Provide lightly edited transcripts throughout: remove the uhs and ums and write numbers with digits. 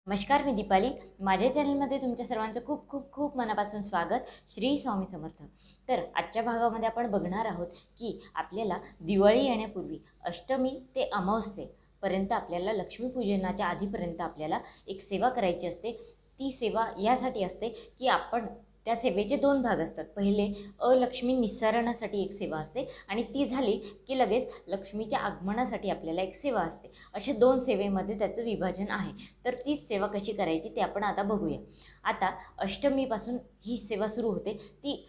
नमस्कार, मी दीपाली. माझ्या चॅनलमध्ये तुमच्या सर्वांचं खूप खूप खूप मनापासून स्वागत. श्री स्वामी समर्थ. तर आजच्या भागामध्ये आपण बघणार आहोत की आपल्याला दिवाळी येण्यापूर्वी अष्टमी ते अमावस्येपर्यंत आपल्याला लक्ष्मीपूजनाच्या आधीपर्यंत आपल्याला एक सेवा करायची असते. ती सेवा यासाठी असते की आपण त्या सेवेचे दोन भाग असतात. पहिले अलक्ष्मी निस्सारणासाठी एक सेवा असते आणि ती झाली की लगेच लक्ष्मीच्या आगमनासाठी आपल्याला एक सेवा असते. असे दोन सेवेमध्ये त्याचं विभाजन आहे. तर तीच सेवा कशी करायची ते आपण आता बघूया. आता अष्टमीपासून ही सेवा सुरू होते, ती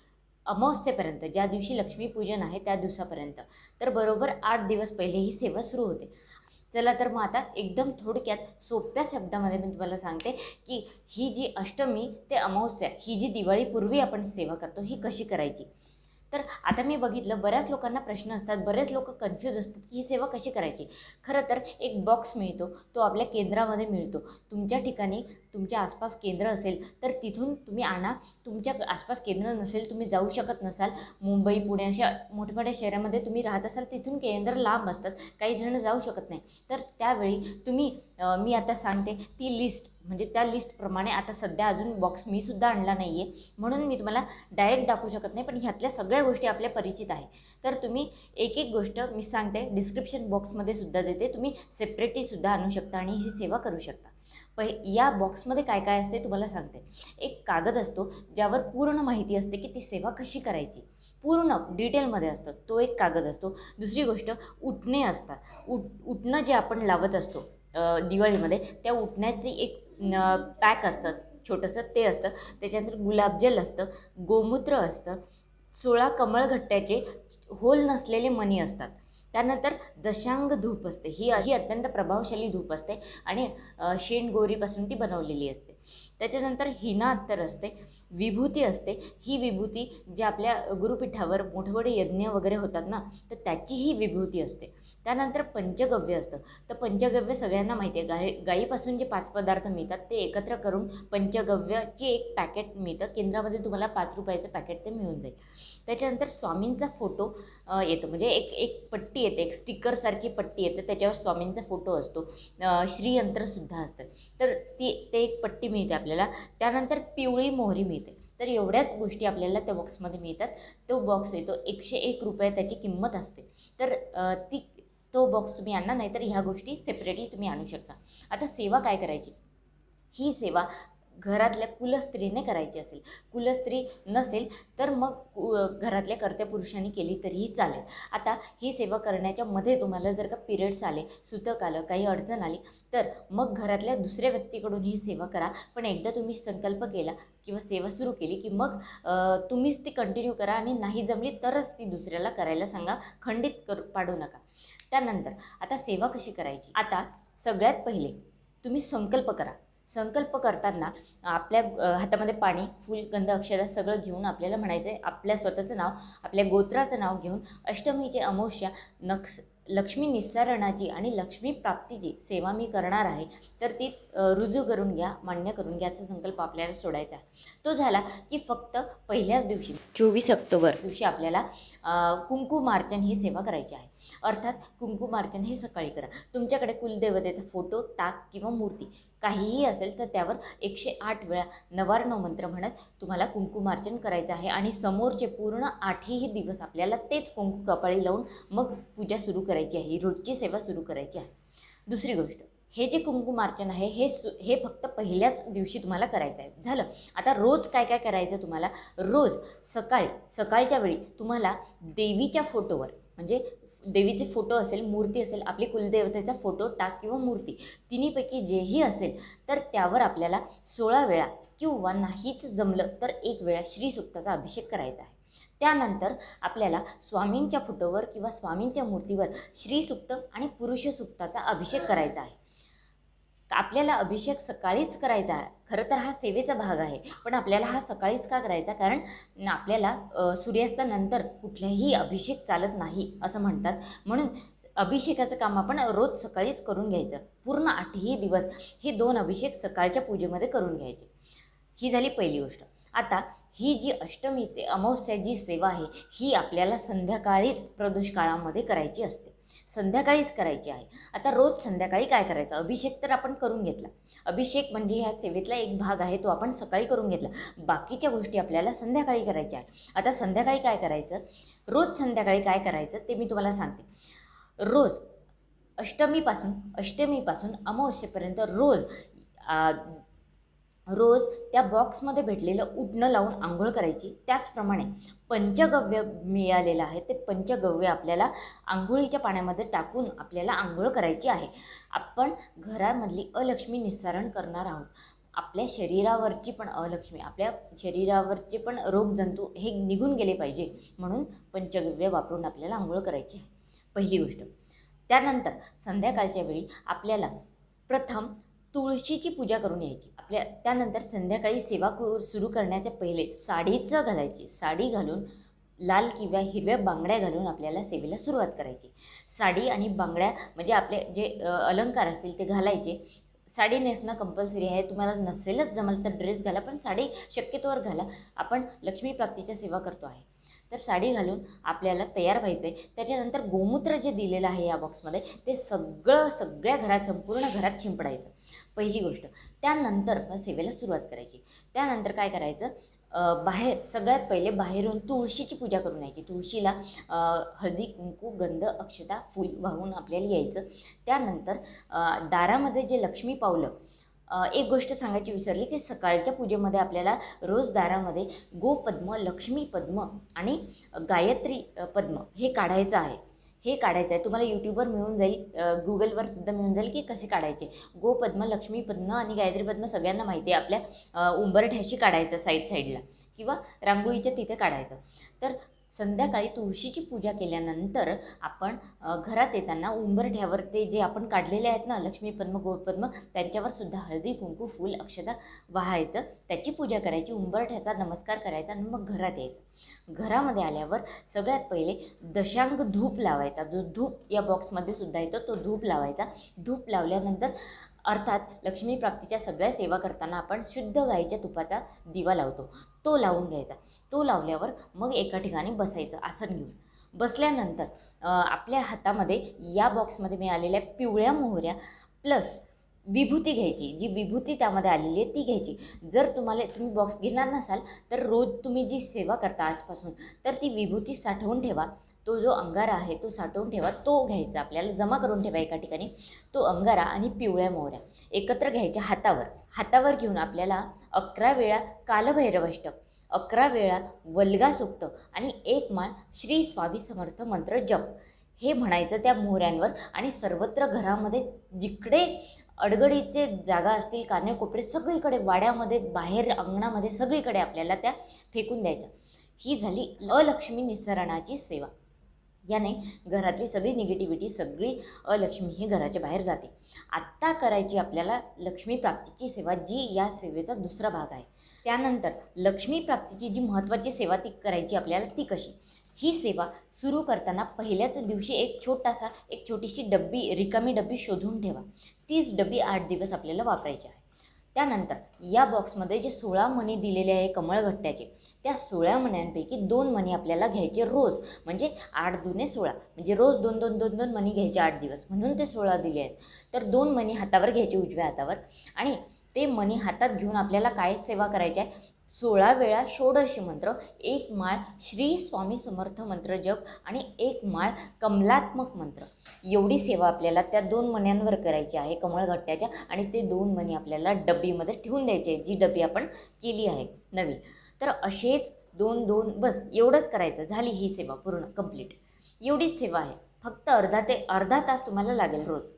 अमावस्येपर्यंत, ज्या दिवशी लक्ष्मीपूजन आहे त्या दिवसापर्यंत. तर बरोबर 8 दिवस पहिले ही सेवा सुरू होते. चला तर मग आता एकदम थोडक्यात सोप्या शब्दामध्ये मी तुम्हाला सांगते की ही जी अष्टमी ते अमावस्या, ही जी दिवाळीपूर्वी आपण सेवा करतो, ही कशी करायची. तर आता मी बघितलं, बऱ्याच लोकांना प्रश्न असतात, बरेच लोक कन्फ्यूज असतात की ही सेवा कशी करायची. खरं तर एक बॉक्स मिळतो, तो आपल्या केंद्रामध्ये मिळतो. तुमच्या ठिकाणी तुमच्या आसपास केंद्र असेल तर तिथून तुम्ही आणा. तुमच्या आसपास केंद्र नसेल, तुम्ही जाऊ शकत नसाल, मुंबई पुणे अशा मोठमोठ्या शहरामध्ये तुम्ही राहत असाल, तिथून केंद्र लांब असतात, काही जण जाऊ शकत नाही. तर त्यावेळी तुम्ही मी आता सांगते ती लिस्ट, म्हणजे त्या लिस्टप्रमाणे. आता सध्या अजून बॉक्स मी सुद्धा आणला नाही आहे, म्हणून मी तुम्हाला डायरेक्ट दाखवू शकत नाही, पण ह्यातल्या सगळ्या गोष्टी आपल्या परिचित आहे. तर तुम्ही एक एक गोष्ट मी सांगते, डिस्क्रिप्शन बॉक्समध्ये सुद्धा देते, तुम्ही सेपरेटलीसुद्धा आणू शकता आणि ही सेवा करू शकता. या बॉक्समध्ये काय काय असते तुम्हाला सांगते. एक कागद असतो ज्यावर पूर्ण माहिती असते की ती सेवा कशी करायची, पूर्ण डिटेलमध्ये असतं, तो एक कागद असतो. दुसरी गोष्ट, उटणे असतात. उटणं जे आपण लावत असतो दिवाळीमध्ये, त्या उटण्याची एक पॅक असतं छोटंसं, ते असतं. त्याच्यानंतर गुलाबजल असतं, गोमूत्र असतं, 16 कमळघट्ट्याचे होल नसलेले मणी असतात. त्यानंतर दशांग धूप असते, ही अत्यंत प्रभावशाली धूप असते आणि शेणगोरीपासून ती बनवलेली असते. त्याच्यानंतर हिना अत्तर असते, विभूती असते. ही विभूती जी आपल्या गुरुपीठावर मोठमोठे यज्ञ वगैरे होतात ना, तर त्याची ही विभूती असते. त्यानंतर पंचगव्य असतं. तर पंचगव्य सगळ्यांना माहिती आहे, गाईपासून जे 5 पदार्थ मिळतात ते एकत्र करून पंचगव्याची एक पॅकेट मिळतं. केंद्रामध्ये तुम्हाला 5 रुपयाचं पॅकेट ते मिळून जाईल. त्याच्यानंतर स्वामींचा फोटो येतो, म्हणजे एक एक पट्टी येते, एक स्टिकरसारखी पट्टी येते, त्याच्यावर स्वामींचा फोटो असतो. श्रीयंत्रसुद्धा असतं. तर ते एक पट्टी मिळते आपल्याला. त्यानंतर पिवळी मोहरी मिळते. तर एवढ्याच गोष्टी आपल्याला त्या बॉक्समध्ये मिळतात. तो बॉक्स येतो 101 रुपये त्याची किंमत असते. तर तो बॉक्स तुम्ही आणा, नाही तर ह्या गोष्टी सेपरेटली तुम्ही आणू शकता. आता सेवा काय करायची, ही सेवा घरातल्या कुलस्त्रीने करायची असेल, कुलस्त्री नसेल तर मग घरातल्या कर्त्या पुरुषांनी केली तरीही चालेल. आता ही सेवा करण्याच्या मध्ये तुम्हाला जर का पिरियड्स आले, सुतक आलं, काही अडचण आली, तर मग घरातल्या दुसऱ्या व्यक्तीकडून ही सेवा करा. पण एकदा तुम्ही संकल्प केला किंवा सेवा सुरू केली की मग तुम्हीच ती कंटिन्यू करा आणि नाही जमली तरच ती दुसऱ्याला करायला सांगा, खंडित पाडू नका. त्यानंतर आता सेवा कशी करायची. आता सगळ्यात पहिले तुम्ही संकल्प करा. संकल्प करताना आपल्या हातामध्ये पाणी, फूल, गंध, अक्षता सगळं घेऊन आपल्याला म्हणायचं आहे, आपल्या स्वतःचं नाव, आपल्या गोत्राचं नाव घेऊन अष्टमीची अमावस्या लक्ष्मी निस्सारणाची आणि लक्ष्मी प्राप्तीची सेवा मी करणार आहे, तर ती रुजू करून घ्या, मान्य करून घ्या, असा संकल्प आपल्याला सोडायचा आहे. तो झाला की फक्त पहिल्याच दिवशी 24 ऑक्टोबर दिवशी आपल्याला कुंकुमार्चन ही सेवा करायची आहे. अर्थात कुंकुमार्चन हे सकाळी करा. तुमच्याकडे कुलदेवतेचा फोटो, टाक किंवा मूर्ती काहीही असेल तर त्यावर 108 वेळा नवार्णव मंत्र म्हणत तुम्हाला कुंकुमार्चन करायचं आहे आणि समोरचे पूर्ण 8ही दिवस आपल्याला तेच कुंकू कपाळी लावून मग पूजा सुरू करायची आहे, रोजची सेवा सुरू करायची आहे. दुसरी गोष्ट, हे जे कुंकुमार्चन आहे हे फक्त पहिल्याच दिवशी तुम्हाला करायचं आहे. झालं. आता रोज काय काय करायचं तुम्हाला. रोज सकाळच्या वेळी तुम्हाला देवीच्या फोटोवर, म्हणजे देवीचे फोटो असेल, मूर्ती असेल, आपली कुलदेवतेचा फोटो, टाक किंवा मूर्ती, तिन्हीपैकी जेही असेल तर त्यावर आपल्याला 16 वेळा किंवा नाहीच जमलं तर 1 वेळा श्रीसूक्ताचा अभिषेक करायचा आहे. त्यानंतर आपल्याला स्वामींच्या फोटोवर किंवा स्वामींच्या मूर्तीवर श्रीसूक्त आणि पुरुषसूक्ताचा अभिषेक करायचा आहे. आपल्याला अभिषेक सकाळीच करायचा आहे. खरं तर हा सेवेचा भाग आहे, पण आपल्याला हा सकाळीच का करायचा, कारण आपल्याला सूर्यास्तानंतर कुठलाही अभिषेक चालत नाही असं म्हणतात. म्हणून अभिषेकाचं काम आपण रोज सकाळीच करून घ्यायचं. पूर्ण 8ही दिवस हे 2 अभिषेक सकाळच्या पूजेमध्ये करून घ्यायचे. ही झाली पहिली गोष्ट. आता ही जी अष्टमी ते अमावस्या जी सेवा आहे ही आपल्याला संध्याकाळीच प्रदोष काळामध्ये करायची असते. संध्याकाळीच करायची आहे. आता रोज संध्याकाळी काय करायचं, अभिषेक तर आपण करून घेतला, अभिषेक म्हणजे ह्या सेवेतला एक भाग आहे, तो आपण सकाळी करून घेतला, बाकीच्या गोष्टी आपल्याला संध्याकाळी करायच्या आहे. आता संध्याकाळी काय करायचं, रोज संध्याकाळी काय करायचं ते मी तुम्हाला सांगते. रोज अष्टमीपासून अमावस्येपर्यंत रोज त्या बॉक्समध्ये भेटलेलं उटणं लावून आंघोळ करायची. त्याचप्रमाणे पंचगव्य मिळालेलं आहे, ते पंचगव्य आपल्याला आंघोळीच्या पाण्यामध्ये टाकून आपल्याला आंघोळ करायची आहे. आपण घरामधली अलक्ष्मी निस्सारण करणार आहोत. आपल्या शरीरावरची पण अलक्ष्मी, आपल्या शरीरावरचे पण रोगजंतू हे निघून गेले पाहिजे, म्हणून पंचगव्य वापरून आपल्याला आंघोळ करायची आहे, पहिली गोष्ट. त्यानंतर संध्याकाळच्या वेळी आपल्याला प्रथम तुळशीची पूजा करून यायची. त्यानंतर संध्याकाळी सेवा सुरू करण्याच्या पहिले साडीच घालायची. साडी घालून लाल किंवा हिरव्या बांगड्या घालून आपल्याला सेवेला सुरुवात करायची. साडी आणि बांगड्या म्हणजे आपले जे अलंकार असतील ते घालायचे. साडी नेसणं कंपल्सरी आहे. तुम्हाला नसेलच जमलं तर ड्रेस घाला, पण साडी शक्यतोवर घाला. आपण लक्ष्मी प्राप्तीच्या सेवा करतो आहे, तर साडी घालून आपल्याला तयार व्हायचं आहे. त्याच्यानंतर गोमूत्र जे दिलेलं आहे या बॉक्समध्ये ते सगळ्या घरात, संपूर्ण घरात शिंपडायचं, पहिली गोष्ट. त्यानंतर मग सेवेला सुरुवात करायची. त्यानंतर काय करायचं, सगळ्यात पहिले बाहेरून तुळशीची पूजा करून यायची. तुळशीला हळदी, कुंकू, गंध, अक्षता, फूल वाहून आपल्याला यायचं. त्यानंतर दारामध्ये जे लक्ष्मी पावलं, एक गोष्ट सांगायची विसरली की सकाळच्या पूजेमध्ये आपल्याला रोज दारामध्ये गोपद्म, लक्ष्मी पद्म आणि गायत्री पद्म हे काढायचं आहे. तुम्हाला यूट्यूबवर मिळून जाईल, गुगलवर सुद्धा मिळून जाईल की कसे काढायचे. गोपद्म, लक्ष्मी पद्म आणि गायत्री पद्म सगळ्यांना माहिती आहे. आपल्या उंबरठ्याशी काढायचं, साईडला किंवा रांगोळीच्या तिथे काढायचं. तर संध्याकाळी तुळशीची पूजा केल्यानंतर आपण घरात येताना उंबरठ्यावर ते जे आपण काढलेले आहेत ना लक्ष्मी पद्म, गोपद्म, त्यांच्यावर सुद्धा हळदी, कुंकू, फूल, अक्षता वाहायचं, त्याची पूजा करायची, उंबरठ्याचा नमस्कार करायचा आणि मग घरात यायचं. घरामध्ये आल्यावर सगळ्यात पहिले दशांग धूप लावायचा. जो धूप या बॉक्समध्ये सुद्धा येतो तो धूप लावायचा. धूप लावल्यानंतर अर्थात लक्ष्मी प्राप्तीच्या सगळ्या सेवा करताना आपण शुद्ध गाईच्या तुपाचा दिवा लावतो, तो लावून घ्यायचा. तो लावल्यावर मग एका ठिकाणी बसायचं आसन घेऊन. बसल्यानंतर आपल्या हातामध्ये या बॉक्समध्ये मिळालेल्या पिवळ्या मोहऱ्या प्लस विभूती घ्यायची. जी विभूती त्यामध्ये आलेली आहे ती घ्यायची. जर तुम्ही बॉक्स घेणार नसाल तर रोज तुम्ही जी सेवा करता आजपासून, तर ती विभूती साठवून ठेवा. तो जो अंगारा आहे तो साठवून ठेवा, तो घ्यायचा, आपल्याला जमा करून ठेवा एका ठिकाणी. तो अंगारा आणि पिवळ्या मोहऱ्या एकत्र घ्यायच्या हातावर घेऊन आपल्याला 11 वेळा कालभैरवाष्टक, 11 वेळा वल्गा सूक्त आणि 1 माळ श्री स्वामी समर्थ मंत्र जप हे म्हणायचं त्या मोहऱ्यांवर. आणि सर्वत्र घरामध्ये जिकडे अडगडीचे जागा असतील, कानेकोपरे सगळीकडे, वाड्यामध्ये, बाहेर, अंगणामध्ये सगळीकडे आपल्याला त्या फेकून द्यायच्या. ही झाली अलक्ष्मी निस्सरणाची सेवा. याने घरातली सगळी निगेटिव्हिटी, सगळी अलक्ष्मी ही घराच्या बाहेर जाते. आत्ता करायची आपल्याला लक्ष्मी प्राप्तीची सेवा, जी या सेवेचा दुसरा भाग आहे. त्यानंतर लक्ष्मी प्राप्तीची जी महत्त्वाची सेवा ती करायची आपल्याला, ती कशी. ही सेवा सुरू करताना पहिल्याच दिवशी एक छोटीशी डब्बी, रिकामी डब्बी शोधून ठेवा. तीच डब्बी 8 दिवस आपल्याला वापरायची आहे. त्यानंतर या बॉक्समध्ये जे 16 मणी दिलेले आहे कमळगट्ट्याचे, त्या 16 मण्यांपैकी 2 मणी आपल्याला घ्यायचे रोज. म्हणजे 8 दुने 16, म्हणजे रोज 2 मणी घ्यायचे 8 दिवस, म्हणून ते 16 दिले आहेत. तर 2 मणी हातावर घ्यायचे, उजव्या हातावर. आणि ते मणी हातात घेऊन आपल्याला काय सेवा करायची आहे, 16 वेळा षोडशी मंत्र, 1 माळ श्री स्वामी समर्थ मंत्र जप आणि 1 माळ कमलात्मक मंत्र, एवढी सेवा आपल्याला त्या 2 मण्यांवर करायची आहे कमळगट्ट्याच्या. आणि ते 2 मणी आपल्याला डब्बीमध्ये ठेवून द्यायचे, जी डब्बी आपण केली आहे नवीन. तर असेच 2 बस एवढंच करायचं. झाली ही सेवा पूर्ण कंप्लीट. एवढीच सेवा आहे, फक्त अर्धा तास तुम्हाला लागेल रोज.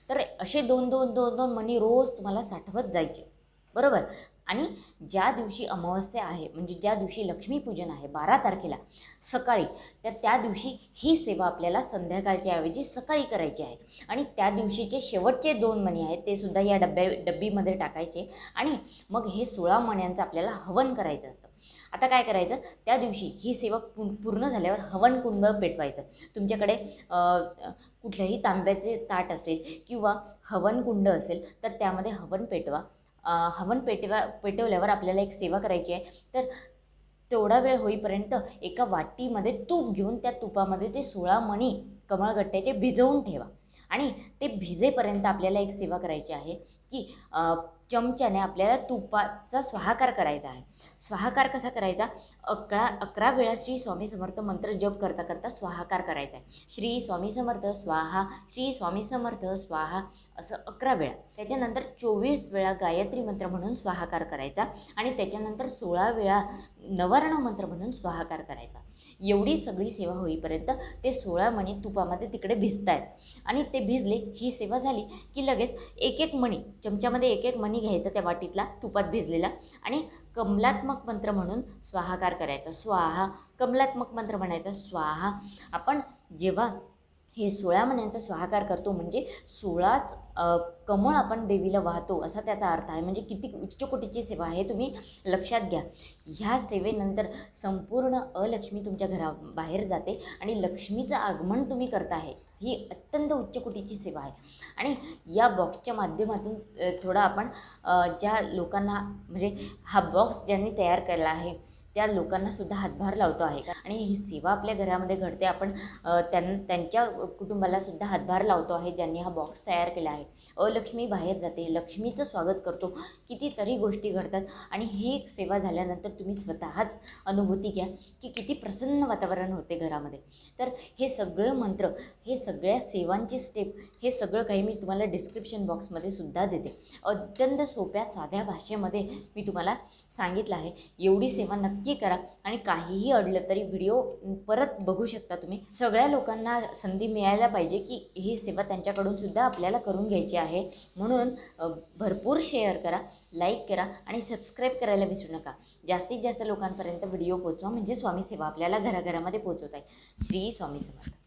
तर असे 2 मणी रोज तुम्हाला साठवत जायचे, बरोबर. आणि ज्या दिवशी अमावस्या आहे, म्हणजे ज्या दिवशी लक्ष्मीपूजन आहे 12 तारखेला सकाळी, तर त्या दिवशी ही सेवा आपल्याला संध्याकाळच्या ऐवजी सकाळी करायची आहे. आणि त्या दिवशीचे शेवटचे 2 मणी आहेत ते सुद्धा या डब्बीमध्ये टाकायचे. आणि मग हे 16 मण्यांचं आपल्याला हवन करायचं असतं. आता काय करायचं, त्या दिवशी ही सेवा पूर्ण झाल्यावर हवन कुंड पेटवायचं. तुमच्याकडे कुठल्याही तांब्याचे ताट असेल किंवा हवन कुंड असेल तर त्यामध्ये हवन पेटवा. हवन पेटवल्यावर आपल्याला एक सेवा करायची आहे. तर तेवढा वेळ होईपर्यंत एका वाटीमध्ये तूप घेऊन त्या तुपामध्ये ते 16 मणी कमळगट्ट्याचे भिजवून ठेवा. आणि ते भिजेपर्यंत आपल्याला एक सेवा करायची आहे की चमच्याने आपल्याला तुपाचा स्वाहाकार करायचा आहे. स्वाहाकार कसा करायचा? 11 वेळा श्री स्वामी समर्थ मंत्र जप करता करता स्वाहाकार करायचा आहे. श्री स्वामी समर्थ स्वाहा, श्री स्वामी समर्थ स्वाहा, असं 11 वेळा. त्याच्यानंतर 24 वेळा गायत्री मंत्र म्हणून स्वाहाकार करायचा आणि त्याच्यानंतर 16 वेळा नवर्ण मंत्र म्हणून स्वाहाकार करायचा. एवढी सगळी सेवा होईपर्यंत ते 16 मणी तुपामध्ये तिकडे भिजत आहेत. आणि ते भिजले, ही सेवा झाली की लगेच एक एक मणी, चमच्यामध्ये एक एक मणी घ्यायचा त्या वाटीतला तुपात भिजलेला आणि कमलात्मक मंत्र म्हणून स्वाहाकार करायचा. स्वाहा, कमलात्मक मंत्र म्हणायचा स्वाहा. आपण जेव्हा हे 16 मण्यांचा स्वाहाकार करतो म्हणजे 16च कमळ आपण देवीला वाहतो असा त्याचा अर्थ आहे. म्हणजे किती उच्च कोटीची सेवा आहे, तुम्ही लक्षात घ्या. ह्या सेवेनंतर संपूर्ण अलक्ष्मी तुमच्या घराबाहेर जाते आणि लक्ष्मीचं आगमन तुम्ही करता आहे. ही अत्यंत उच्च कोटीची सेवा आहे. आणि या बॉक्सच्या माध्यमातून थोडं आपण ज्या लोकांना म्हणजे हा बॉक्स ज्यांनी तयार केला आहे त्या लोकांनासुद्धा हातभार लावतो आहे आणि ही सेवा आपल्या घरामध्ये घडते. आपण त्यांच्या कुटुंबालासुद्धा हातभार लावतो आहे ज्यांनी हा बॉक्स तयार केला आहे. अलक्ष्मी बाहेर जाते, लक्ष्मीचं स्वागत करतो, कितीतरी गोष्टी घडतात. आणि ही सेवा झाल्यानंतर तुम्ही स्वतःच अनुभूती घ्या की किती प्रसन्न वातावरण होते घरामध्ये. तर हे सगळं मंत्र, हे सगळ्या सेवांची स्टेप, हे सगळं काही मी तुम्हाला डिस्क्रिप्शन बॉक्समध्ये सुद्धा देते. अत्यंत सोप्या साध्या भाषेमध्ये मी तुम्हाला सांगितलं आहे. एवढी सेवा नक्की करा आणि काहीही अडलं तरी व्हिडिओ परत बघू शकता तुम्ही. सगळ्या लोकांना संधी मिळायला पाहिजे की ही सेवा त्यांच्याकडून सुद्धा आपल्याला करून घ्यायची आहे. म्हणून भरपूर शेअर करा, लाईक करा आणि सबस्क्राईब करायला विसरू नका. जास्तीत जास्त लोकांपर्यंत व्हिडिओ पोहोचवा म्हणजे स्वामी सेवा आपल्याला घराघरामध्ये पोहोचवत आहे. श्री स्वामी समर्थ.